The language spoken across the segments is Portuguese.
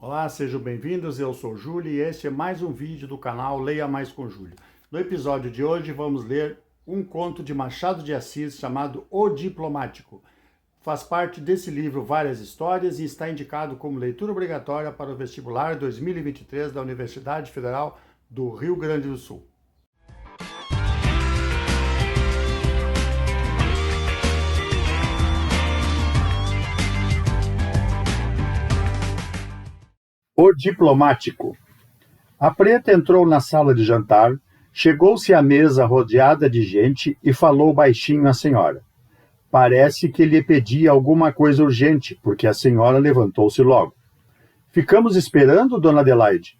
Olá, sejam bem-vindos, eu sou o Júlio e este é mais um vídeo do canal Leia Mais com Júlio. No episódio de hoje vamos ler um conto de Machado de Assis chamado O Diplomático. Faz parte desse livro várias histórias e está indicado como leitura obrigatória para o vestibular 2023 da Universidade Federal do Rio Grande do Sul. O Diplomático. A preta entrou na sala de jantar, chegou-se à mesa rodeada de gente e falou baixinho à senhora. Parece que lhe pedia alguma coisa urgente, porque a senhora levantou-se logo. Ficamos esperando, dona Adelaide?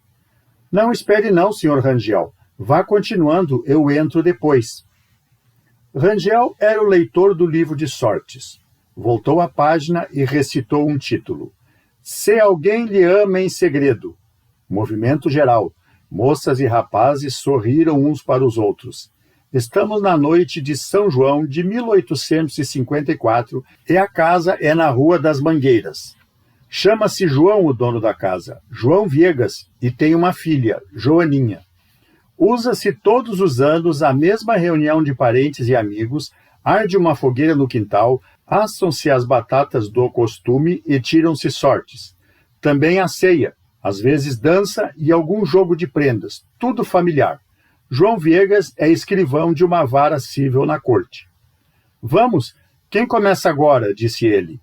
Não espere não, senhor Rangel. Vá continuando, eu entro depois. Rangel era o leitor do livro de sortes. Voltou à página e recitou um título. Se alguém lhe ama em segredo. Movimento geral. Moças e rapazes sorriram uns para os outros. Estamos na noite de São João de 1854 e a casa é na Rua das Mangueiras. Chama-se João o dono da casa, João Viegas, e tem uma filha, Joaninha. Usa-se todos os anos a mesma reunião de parentes e amigos, arde uma fogueira no quintal, assam-se as batatas do costume e tiram-se sortes. Também a ceia, às vezes dança e algum jogo de prendas, tudo familiar. João Viegas é escrivão de uma vara cível na corte. Vamos, quem começa agora? Disse ele.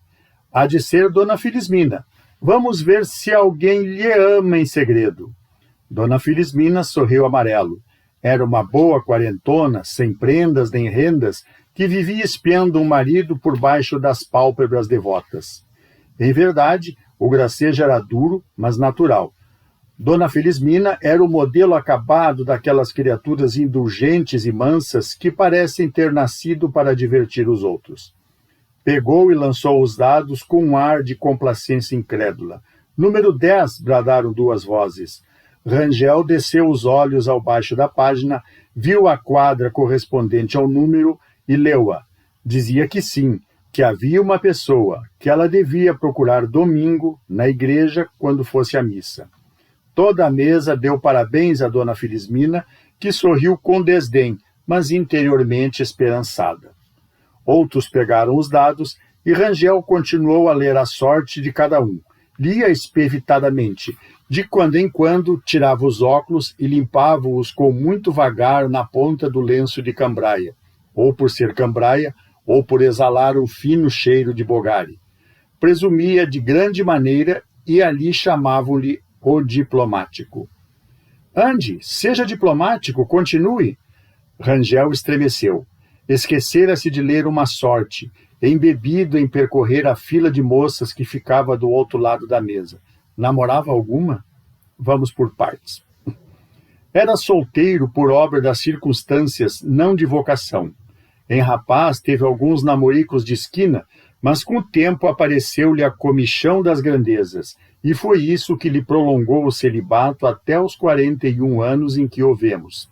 Há de ser Dona Felismina. Vamos ver se alguém lhe ama em segredo. Dona Felismina sorriu amarelo. Era uma boa quarentona, sem prendas nem rendas, que vivia espiando um marido por baixo das pálpebras devotas. Em verdade, o gracejo era duro, mas natural. Dona Felismina era o modelo acabado daquelas criaturas indulgentes e mansas que parecem ter nascido para divertir os outros. Pegou e lançou os dados com um ar de complacência incrédula. Número 10, bradaram duas vozes. Rangel desceu os olhos ao baixo da página, viu a quadra correspondente ao número e leu-a. Dizia que sim, que havia uma pessoa, que ela devia procurar domingo na igreja quando fosse à missa. Toda a mesa deu parabéns a Dona Felismina, que sorriu com desdém, mas interiormente esperançada. Outros pegaram os dados e Rangel continuou a ler a sorte de cada um. Lia espevitadamente. De quando em quando tirava os óculos e limpava-os com muito vagar na ponta do lenço de cambraia, ou por ser cambraia, ou por exalar um fino cheiro de bogari. Presumia de grande maneira e ali chamavam-lhe o diplomático. Ande, seja diplomático, continue. Rangel estremeceu. Esquecera-se de ler uma sorte, embebido em percorrer a fila de moças que ficava do outro lado da mesa. Namorava alguma? Vamos por partes. Era solteiro por obra das circunstâncias, não de vocação. Em rapaz teve alguns namoricos de esquina, mas com o tempo apareceu-lhe a comichão das grandezas, e foi isso que lhe prolongou o celibato até os 41 anos em que o vemos.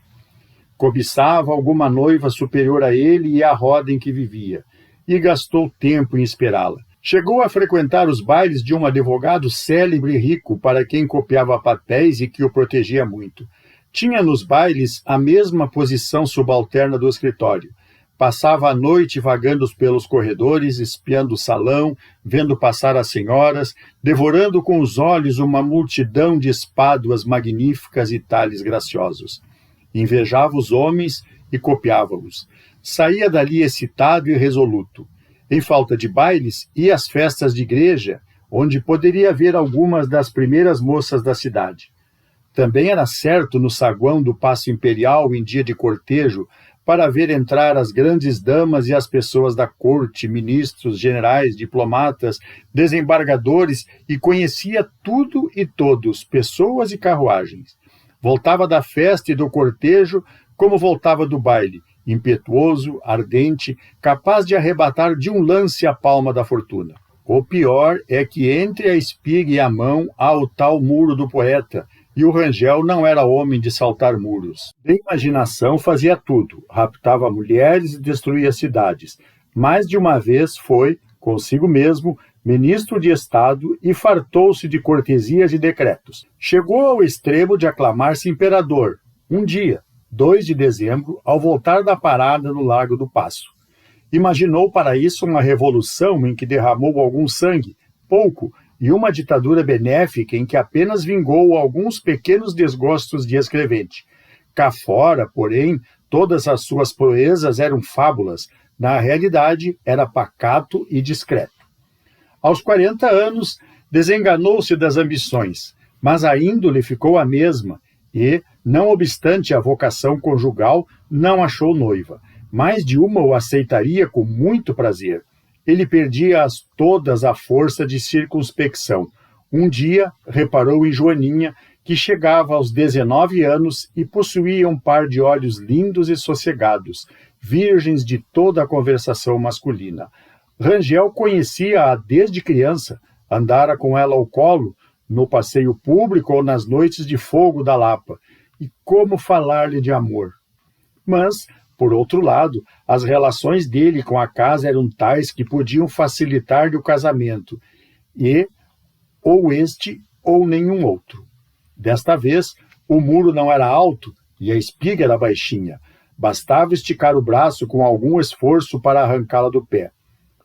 Cobiçava alguma noiva superior a ele e à roda em que vivia, e gastou tempo em esperá-la. Chegou a frequentar os bailes de um advogado célebre e rico para quem copiava papéis e que o protegia muito. Tinha nos bailes a mesma posição subalterna do escritório. Passava a noite vagando pelos corredores, espiando o salão, vendo passar as senhoras, devorando com os olhos uma multidão de espáduas magníficas e talhes graciosos. Invejava os homens e copiava-os. Saía dali excitado e resoluto. Em falta de bailes, ia às festas de igreja, onde poderia ver algumas das primeiras moças da cidade. Também era certo no saguão do Paço Imperial em dia de cortejo, para ver entrar as grandes damas e as pessoas da corte, ministros, generais, diplomatas, desembargadores, e conhecia tudo e todos, pessoas e carruagens. Voltava da festa e do cortejo como voltava do baile, impetuoso, ardente, capaz de arrebatar de um lance a palma da fortuna. O pior é que entre a espiga e a mão há o tal muro do poeta, e o Rangel não era homem de saltar muros. De imaginação fazia tudo, raptava mulheres e destruía cidades. Mais de uma vez foi, consigo mesmo, ministro de Estado, e fartou-se de cortesias e decretos. Chegou ao extremo de aclamar-se imperador, um dia, 2 de dezembro, ao voltar da parada no Largo do Paço. Imaginou para isso uma revolução em que derramou algum sangue, pouco, e uma ditadura benéfica em que apenas vingou alguns pequenos desgostos de escrevente. Cá fora, porém, todas as suas proezas eram fábulas. Na realidade, era pacato e discreto. Aos 40 anos, desenganou-se das ambições, mas a índole ficou a mesma e, não obstante a vocação conjugal, não achou noiva. Mais de uma o aceitaria com muito prazer. Ele perdia-as todas à força de circunspecção. Um dia, reparou em Joaninha, que chegava aos 19 anos e possuía um par de olhos lindos e sossegados, virgens de toda a conversação masculina. Rangel conhecia-a desde criança, andara com ela ao colo, no passeio público ou nas noites de fogo da Lapa. E como falar-lhe de amor? Mas, por outro lado, as relações dele com a casa eram tais que podiam facilitar-lhe o casamento, e ou este ou nenhum outro. Desta vez, o muro não era alto e a espiga era baixinha. Bastava esticar o braço com algum esforço para arrancá-la do pé.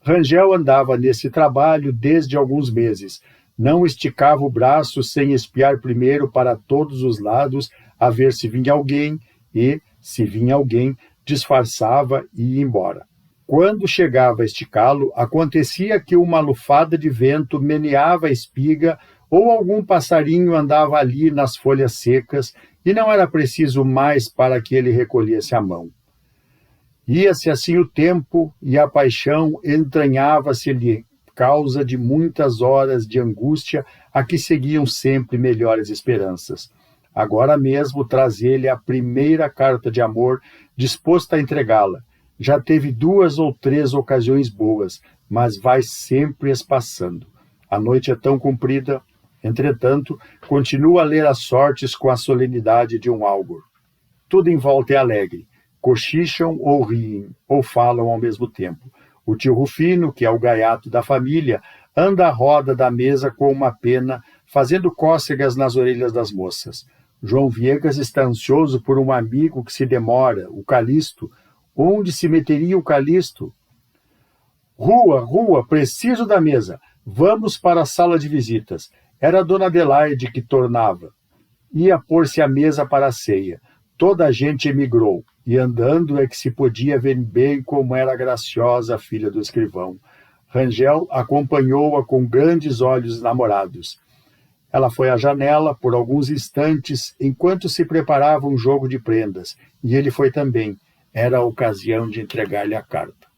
Rangel andava nesse trabalho desde alguns meses. Não esticava o braço sem espiar primeiro para todos os lados, a ver se vinha alguém e, se vinha alguém, disfarçava e ia embora. Quando chegava a esticá-lo, acontecia que uma lufada de vento meneava a espiga ou algum passarinho andava ali nas folhas secas e não era preciso mais para que ele recolhesse a mão. Ia-se assim o tempo e a paixão entranhava-se-lhe causa de muitas horas de angústia a que seguiam sempre melhores esperanças. Agora mesmo traz ele a primeira carta de amor, disposto a entregá-la. Já teve 2 ou 3 ocasiões boas, mas vai sempre espaçando. A noite é tão comprida. Entretanto, continua a ler as sortes com a solenidade de um áugur. Tudo em volta é alegre. Cochicham ou riem, ou falam ao mesmo tempo. O tio Rufino, que é o gaiato da família, anda à roda da mesa com uma pena, fazendo cócegas nas orelhas das moças. João Viegas está ansioso por um amigo que se demora, o Calixto. Onde se meteria o Calixto? Rua, preciso da mesa. Vamos para a sala de visitas. Era a dona Adelaide que tornava. Ia pôr-se à mesa para a ceia. Toda a gente emigrou, e andando é que se podia ver bem como era graciosa a filha do escrivão. Rangel acompanhou-a com grandes olhos namorados. Ela foi à janela por alguns instantes, enquanto se preparava um jogo de prendas, e ele foi também. Era a ocasião de entregar-lhe a carta.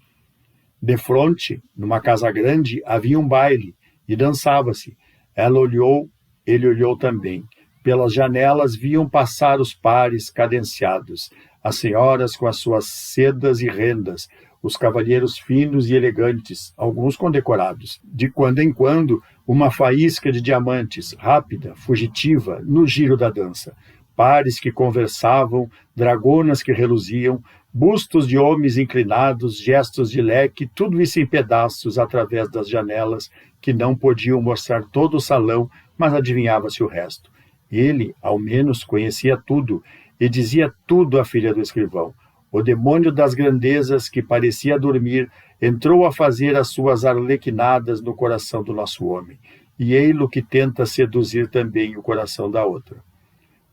Defronte, numa casa grande, havia um baile, e dançava-se. Ela olhou, ele olhou também. Pelas janelas viam passar os pares cadenciados, as senhoras com as suas sedas e rendas, os cavalheiros finos e elegantes, alguns condecorados. De quando em quando, uma faísca de diamantes, rápida, fugitiva, no giro da dança. Pares que conversavam, dragonas que reluziam, bustos de homens inclinados, gestos de leque, tudo isso em pedaços através das janelas, que não podiam mostrar todo o salão, mas adivinhava-se o resto. Ele, ao menos, conhecia tudo, e dizia tudo à filha do escrivão. O demônio das grandezas, que parecia dormir, entrou a fazer as suas arlequinadas no coração do nosso homem, e ei-lo que tenta seduzir também o coração da outra.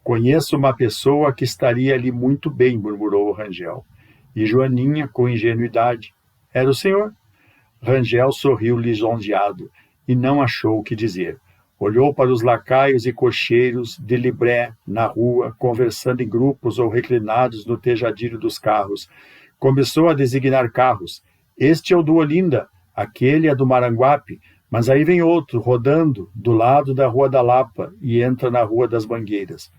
Conheço uma pessoa que estaria ali muito bem, murmurou o Rangel. E Joaninha, com ingenuidade, era o senhor? Rangel sorriu lisonjeado, e não achou o que dizer. Olhou para os lacaios e cocheiros de libré na rua, conversando em grupos ou reclinados no tejadilho dos carros. Começou a designar carros. Este é o do Olinda, aquele é do Maranguape, mas aí vem outro, rodando, do lado da Rua da Lapa, e entra na Rua das Mangueiras.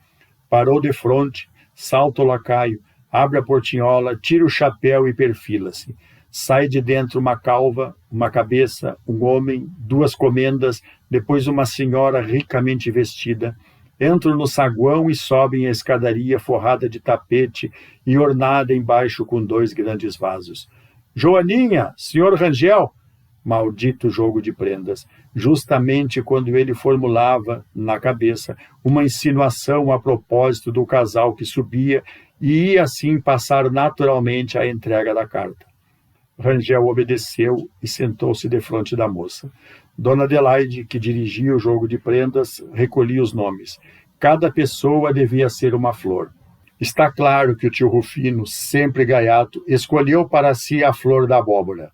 Parou de fronte, salta o lacaio, abre a portinhola, tira o chapéu e perfila-se. Sai de dentro uma calva, uma cabeça, um homem, 2 comendas, depois uma senhora ricamente vestida. Entram no saguão e sobem a escadaria forrada de tapete e ornada embaixo com 2 grandes vasos. — Joaninha, senhor Rangel! Maldito jogo de prendas! Justamente quando ele formulava, na cabeça, uma insinuação a propósito do casal que subia, e ia assim passar naturalmente a entrega da carta. Rangel obedeceu e sentou-se defronte da moça. Dona Adelaide, que dirigia o jogo de prendas, recolhia os nomes. Cada pessoa devia ser uma flor. Está claro que o tio Rufino, sempre gaiato, escolheu para si a flor da abóbora.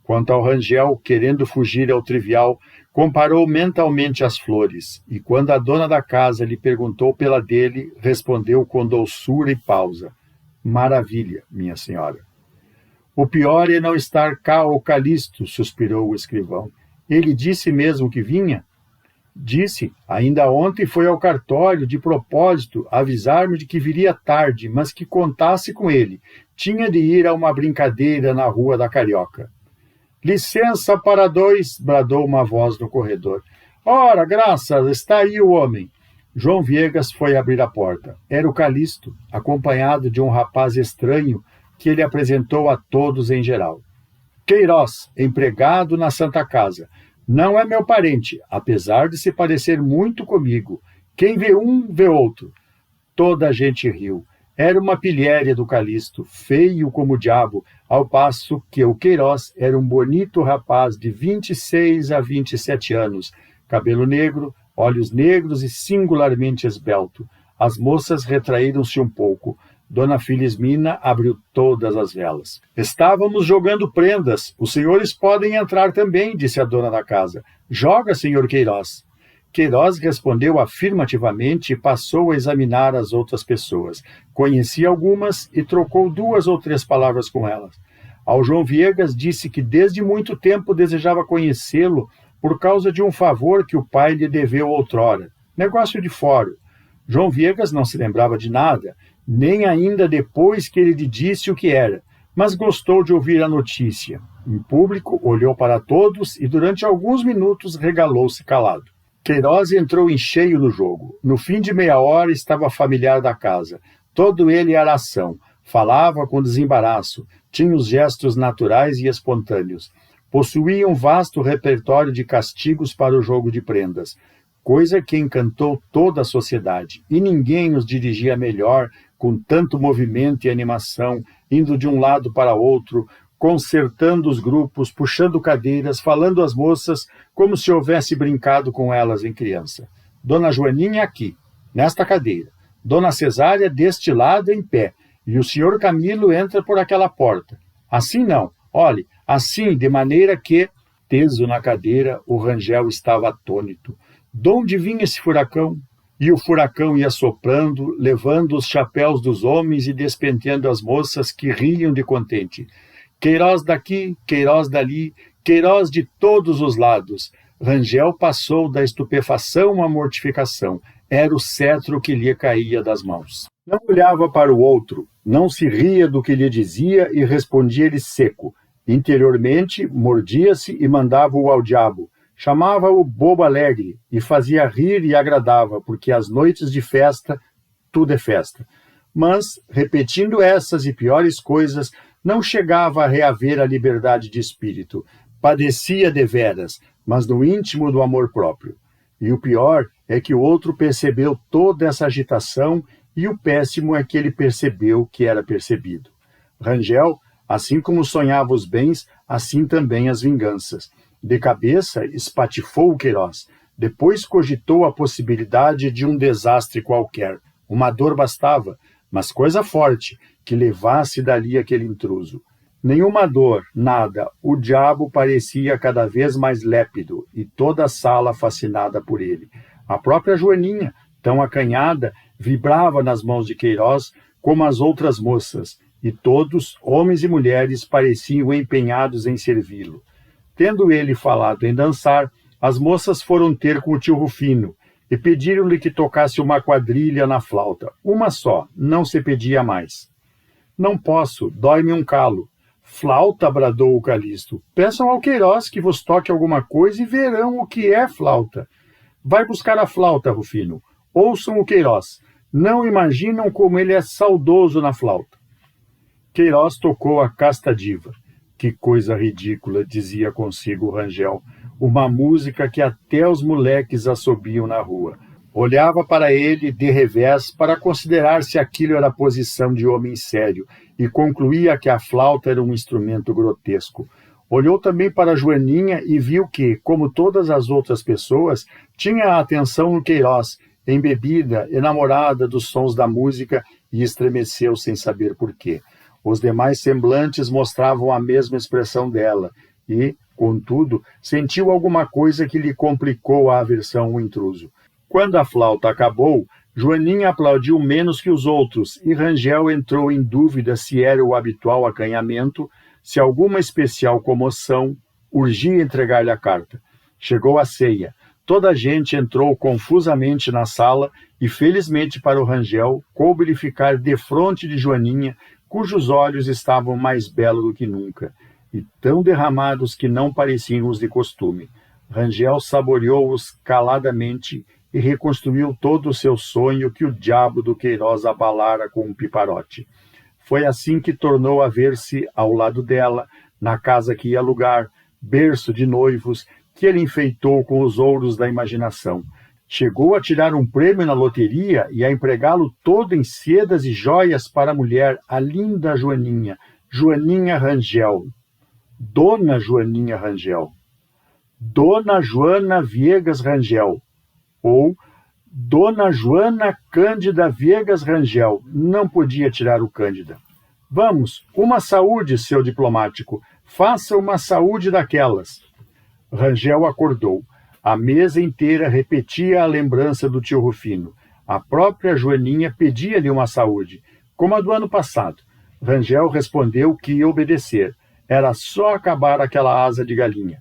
Quanto ao Rangel, querendo fugir ao trivial, comparou mentalmente as flores, e quando a dona da casa lhe perguntou pela dele, respondeu com doçura e pausa: Maravilha, minha senhora. O pior é não estar cá o Calixto, suspirou o escrivão. Ele disse mesmo que vinha? Disse, ainda ontem foi ao cartório, de propósito, avisar-me de que viria tarde, mas que contasse com ele. Tinha de ir a uma brincadeira na Rua da Carioca. Licença para dois, bradou uma voz no corredor. Ora, graças, está aí o homem. João Viegas foi abrir a porta. Era o Calixto, acompanhado de um rapaz estranho que ele apresentou a todos em geral. Queiroz, empregado na Santa Casa. Não é meu parente, apesar de se parecer muito comigo. Quem vê um, vê outro. Toda a gente riu. Era uma pilhéria do Calixto, feio como o diabo, ao passo que o Queiroz era um bonito rapaz de 26 a 27 anos, cabelo negro, olhos negros e singularmente esbelto. As moças retraíram-se um pouco. Dona Filismina abriu todas as velas. Estávamos jogando prendas. Os senhores podem entrar também, disse a dona da casa. Joga, senhor Queiroz. Queiroz respondeu afirmativamente e passou a examinar as outras pessoas. Conhecia algumas e trocou 2 ou 3 palavras com elas. Ao João Viegas disse que desde muito tempo desejava conhecê-lo por causa de um favor que o pai lhe deveu outrora. Negócio de fórum. João Viegas não se lembrava de nada, nem ainda depois que ele lhe disse o que era, mas gostou de ouvir a notícia. Em público, olhou para todos e durante alguns minutos regalou-se calado. Queiroz entrou em cheio no jogo. No fim de meia hora estava familiar da casa. Todo ele era ação. Falava com desembaraço. Tinha os gestos naturais e espontâneos. Possuía um vasto repertório de castigos para o jogo de prendas, coisa que encantou toda a sociedade. E ninguém os dirigia melhor, com tanto movimento e animação, indo de um lado para outro, concertando os grupos, puxando cadeiras, falando às moças, como se houvesse brincado com elas em criança. Dona Joaninha aqui, nesta cadeira. Dona Cesária deste lado em pé. E o senhor Camilo entra por aquela porta. Assim não. Olhe, assim, de maneira que... Teso na cadeira, o Rangel estava atônito. De onde vinha esse furacão? E o furacão ia soprando, levando os chapéus dos homens e despenteando as moças que riam de contente. Queiroz daqui, Queiroz dali, Queiroz de todos os lados. Rangel passou da estupefação à mortificação. Era o cetro que lhe caía das mãos. Não olhava para o outro, não se ria do que lhe dizia e respondia-lhe seco. Interiormente, mordia-se e mandava-o ao diabo. Chamava-o bobo alegre e fazia rir e agradava, porque às noites de festa, tudo é festa. Mas, repetindo essas e piores coisas, não chegava a reaver a liberdade de espírito. Padecia deveras, mas no íntimo do amor próprio. E o pior é que o outro percebeu toda essa agitação e o péssimo é que ele percebeu que era percebido. Rangel, assim como sonhava os bens, assim também as vinganças. De cabeça, espatifou o Queiroz. Depois cogitou a possibilidade de um desastre qualquer. Uma dor bastava, mas coisa forte, que levasse dali aquele intruso. Nenhuma dor, nada. O diabo parecia cada vez mais lépido, e toda a sala fascinada por ele. A própria Joaninha, tão acanhada, vibrava nas mãos de Queiroz como as outras moças, e todos, homens e mulheres, pareciam empenhados em servi-lo. Tendo ele falado em dançar, as moças foram ter com o tio Rufino e pediram-lhe que tocasse uma quadrilha na flauta. Uma só, não se pedia mais. Não posso, dói-me um calo. Flauta, bradou o Calixto. Peçam ao Queiroz que vos toque alguma coisa e verão o que é flauta. Vai buscar a flauta, Rufino. Ouçam o Queiroz. Não imaginam como ele é saudoso na flauta. Queiroz tocou a casta diva. Que coisa ridícula, dizia consigo Rangel. Uma música que até os moleques assobiam na rua. Olhava para ele de revés para considerar se aquilo era posição de homem sério e concluía que a flauta era um instrumento grotesco. Olhou também para Joaninha e viu que, como todas as outras pessoas, tinha a atenção no Queiroz, embebida, enamorada dos sons da música, e estremeceu sem saber por quê. Os demais semblantes mostravam a mesma expressão dela e, contudo, sentiu alguma coisa que lhe complicou a aversão ao intruso. Quando a flauta acabou, Joaninha aplaudiu menos que os outros e Rangel entrou em dúvida se era o habitual acanhamento, se alguma especial comoção urgia entregar-lhe a carta. Chegou a ceia. Toda a gente entrou confusamente na sala e, felizmente para o Rangel, coube-lhe ficar defronte de Joaninha, cujos olhos estavam mais belos do que nunca, e tão derramados que não pareciam os de costume. Rangel saboreou-os caladamente e reconstruiu todo o seu sonho que o diabo do Queiroz abalara com um piparote. Foi assim que tornou a ver-se ao lado dela, na casa que ia alugar, berço de noivos, que ele enfeitou com os ouros da imaginação. Chegou a tirar um prêmio na loteria e a empregá-lo todo em sedas e joias para a mulher, a linda Joaninha, Joaninha Rangel. Dona Joaninha Rangel. Dona Joana Viegas Rangel. Ou Dona Joana Cândida Viegas Rangel. Não podia tirar o Cândida. Vamos, uma saúde, seu diplomático. Faça uma saúde daquelas. Rangel acordou. A mesa inteira repetia a lembrança do tio Rufino. A própria Joaninha pedia-lhe uma saúde, como a do ano passado. Rangel respondeu que ia obedecer. Era só acabar aquela asa de galinha.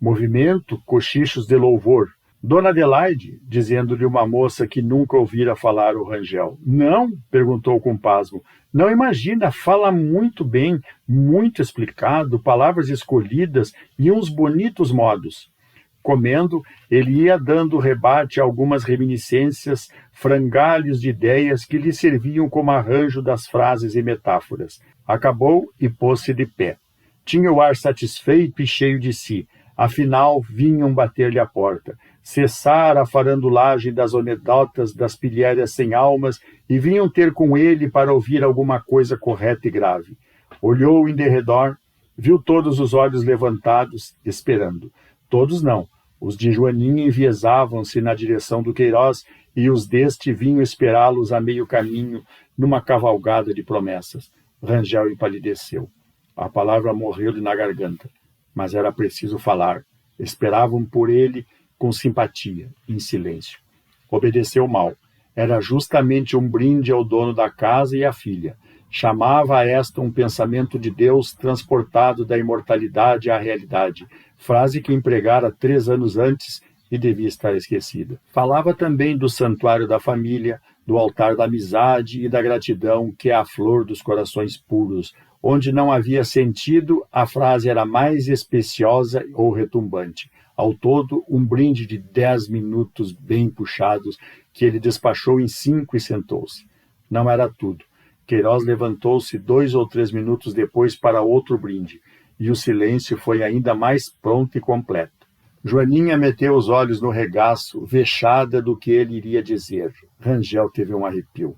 Movimento, cochichos de louvor. Dona Adelaide, dizendo-lhe uma moça que nunca ouvira falar o Rangel. Não? Perguntou com pasmo. Não imagina, fala muito bem, muito explicado, palavras escolhidas e uns bonitos modos. Comendo, ele ia dando rebate a algumas reminiscências, frangalhos de ideias que lhe serviam como arranjo das frases e metáforas. Acabou e pôs-se de pé. Tinha o ar satisfeito e cheio de si. Afinal, vinham bater-lhe a porta. Cessara a farandulagem das anedotas das pilhérias sem almas e vinham ter com ele para ouvir alguma coisa correta e grave. Olhou em derredor, viu todos os olhos levantados, esperando. Todos não. Os de Joaninha enviesavam-se na direção do Queiroz e os deste vinham esperá-los a meio caminho, numa cavalgada de promessas. Rangel empalideceu. A palavra morreu-lhe na garganta, mas era preciso falar. Esperavam por ele com simpatia, em silêncio. Obedeceu mal. Era justamente um brinde ao dono da casa e à filha. Chamava a esta um pensamento de Deus transportado da imortalidade à realidade, frase que empregara 3 anos antes e devia estar esquecida. Falava também do santuário da família, do altar da amizade e da gratidão, que é a flor dos corações puros. Onde não havia sentido, a frase era mais especiosa ou retumbante. Ao todo, um brinde de 10 minutos bem puxados, que ele despachou em 5 e sentou-se. Não era tudo. Queiroz levantou-se 2 ou 3 minutos depois para outro brinde, e o silêncio foi ainda mais pronto e completo. Joaninha meteu os olhos no regaço, vexada do que ele iria dizer. Rangel teve um arrepio.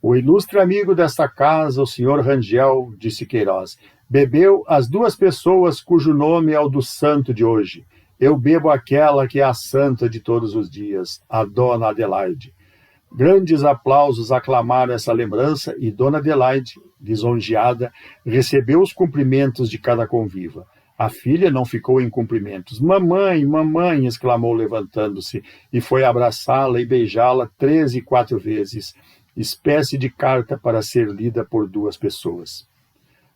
O ilustre amigo desta casa, o senhor Rangel, disse Queiroz, bebeu as 2 pessoas cujo nome é o do santo de hoje. Eu bebo aquela que é a santa de todos os dias, a Dona Adelaide. Grandes aplausos aclamaram essa lembrança e Dona Adelaide, lisonjeada, recebeu os cumprimentos de cada conviva. A filha não ficou em cumprimentos. Mamãe, mamãe, exclamou levantando-se, e foi abraçá-la e beijá-la 3 e 4 vezes, espécie de carta para ser lida por 2 pessoas.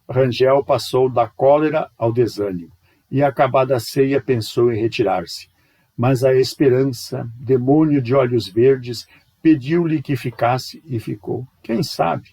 Rangel passou da cólera ao desânimo, e acabada a ceia pensou em retirar-se. Mas a esperança, demônio de olhos verdes, pediu-lhe que ficasse e ficou. Quem sabe?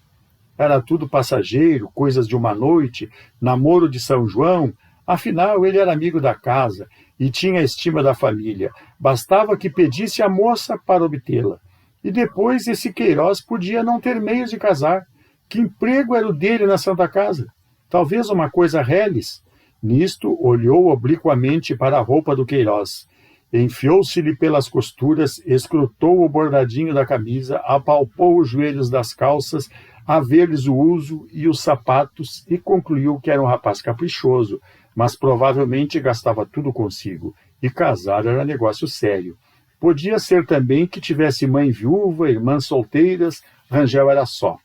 Era tudo passageiro, coisas de uma noite, namoro de São João. Afinal, ele era amigo da casa e tinha a estima da família. Bastava que pedisse a moça para obtê-la. E depois esse Queiroz podia não ter meios de casar. Que emprego era o dele na Santa Casa? Talvez uma coisa reles. Nisto, olhou obliquamente para a roupa do Queiroz. Enfiou-se-lhe pelas costuras, escrutou o bordadinho da camisa, apalpou os joelhos das calças, a ver-lhes o uso e os sapatos, e concluiu que era um rapaz caprichoso, mas provavelmente gastava tudo consigo, e casar era negócio sério. Podia ser também que tivesse mãe viúva, irmãs solteiras, Rangel era só.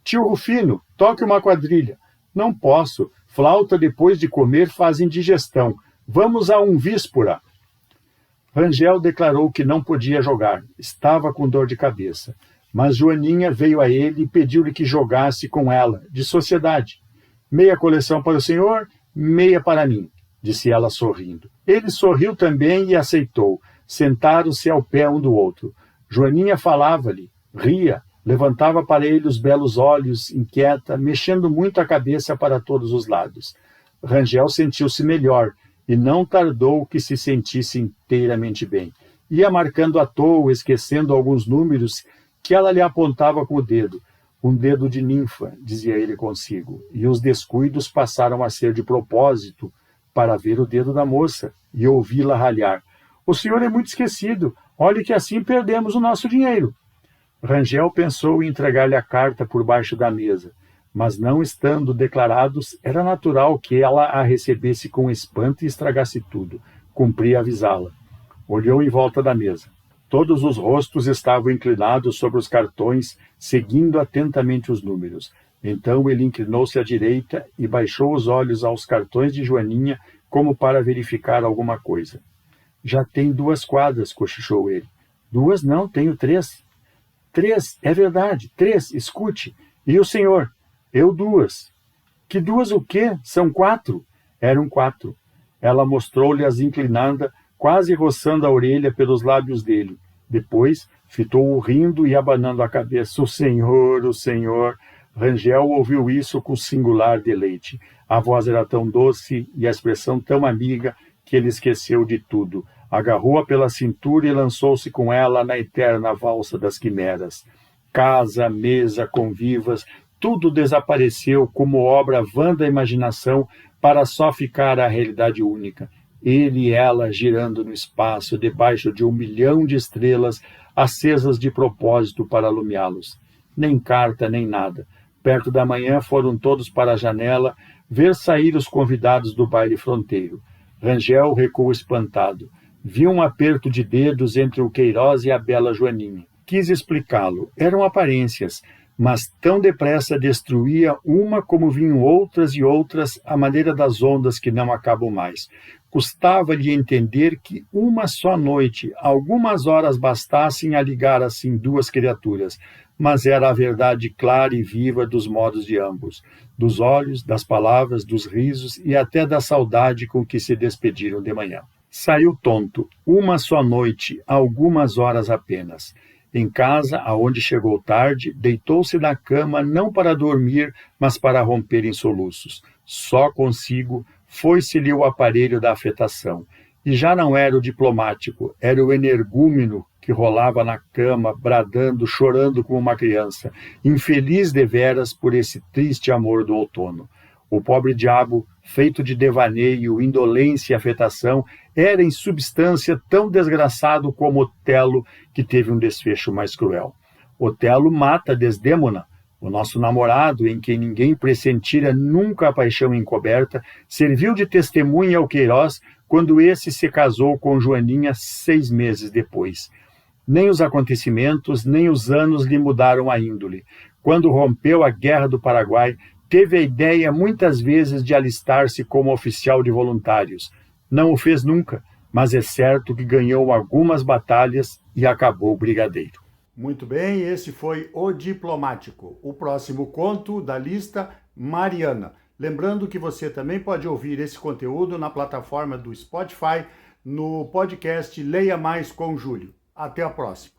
Tio Rufino, toque uma quadrilha. Não posso, flauta depois de comer faz indigestão. Vamos a um víspora. Rangel declarou que não podia jogar, estava com dor de cabeça. Mas Joaninha veio a ele e pediu-lhe que jogasse com ela, de sociedade. Meia coleção para o senhor, meia para mim, disse ela sorrindo. Ele sorriu também e aceitou. Sentaram-se ao pé um do outro. Joaninha falava-lhe, ria, levantava para ele os belos olhos, inquieta, mexendo muito a cabeça para todos os lados. Rangel sentiu-se melhor, e não tardou que se sentisse inteiramente bem. Ia marcando à toa, esquecendo alguns números que ela lhe apontava com o dedo. Um dedo de ninfa, dizia ele consigo, e os descuidos passaram a ser de propósito, para ver o dedo da moça e ouvi-la ralhar. O senhor é muito esquecido, olhe que assim perdemos o nosso dinheiro. Rangel pensou em entregar-lhe a carta por baixo da mesa, mas não estando declarados, era natural que ela a recebesse com espanto e estragasse tudo. Cumpria avisá-la. Olhou em volta da mesa. Todos os rostos estavam inclinados sobre os cartões, seguindo atentamente os números. Então ele inclinou-se à direita e baixou os olhos aos cartões de Joaninha, como para verificar alguma coisa. Já tem 2 quadras, cochichou ele. 2 não, tenho 3. 3, é verdade, 3, escute. E o senhor? Eu 2. Que 2 o quê? São 4. Eram 4. Ela mostrou-lhe as inclinada, quase roçando a orelha pelos lábios dele. Depois, fitou-o rindo e abanando a cabeça. O senhor, o senhor. Rangel ouviu isso com singular deleite. A voz era tão doce e a expressão tão amiga que ele esqueceu de tudo. Agarrou-a pela cintura e lançou-se com ela na eterna valsa das quimeras. Casa, mesa, convivas, tudo desapareceu como obra vã da imaginação para só ficar a realidade única. Ele e ela girando no espaço debaixo de 1 milhão de estrelas acesas de propósito para alumiá-los. Nem carta, nem nada. Perto da manhã foram todos para a janela ver sair os convidados do baile fronteiro. Rangel recuou espantado. Viu um aperto de dedos entre o Queiroz e a bela Joaninha. Quis explicá-lo. Eram aparências, mas tão depressa destruía uma como vinham outras e outras à maneira das ondas que não acabam mais. Custava-lhe entender que uma só noite, algumas horas bastassem a ligar assim 2 criaturas, mas era a verdade clara e viva dos modos de ambos, dos olhos, das palavras, dos risos e até da saudade com que se despediram de manhã. Saiu tonto, uma só noite, algumas horas apenas. Em casa, aonde chegou tarde, deitou-se na cama não para dormir, mas para romper em soluços. Só consigo foi-se-lhe o aparelho da afetação. E já não era o diplomático, era o energúmeno que rolava na cama, bradando, chorando como uma criança, infeliz deveras por esse triste amor do outono. O pobre diabo, feito de devaneio, indolência e afetação, era em substância tão desgraçado como Otelo, que teve um desfecho mais cruel. Otelo mata Desdémona, o nosso namorado, em quem ninguém pressentira nunca a paixão encoberta, serviu de testemunha ao Queiroz quando esse se casou com Joaninha 6 meses depois. Nem os acontecimentos, nem os anos lhe mudaram a índole. Quando rompeu a Guerra do Paraguai, teve a ideia muitas vezes de alistar-se como oficial de voluntários. Não o fez nunca, mas é certo que ganhou algumas batalhas e acabou brigadeiro. Muito bem, esse foi O Diplomático. O próximo conto da lista, Mariana. Lembrando que você também pode ouvir esse conteúdo na plataforma do Spotify, no podcast Leia Mais com Júlio. Até a próxima.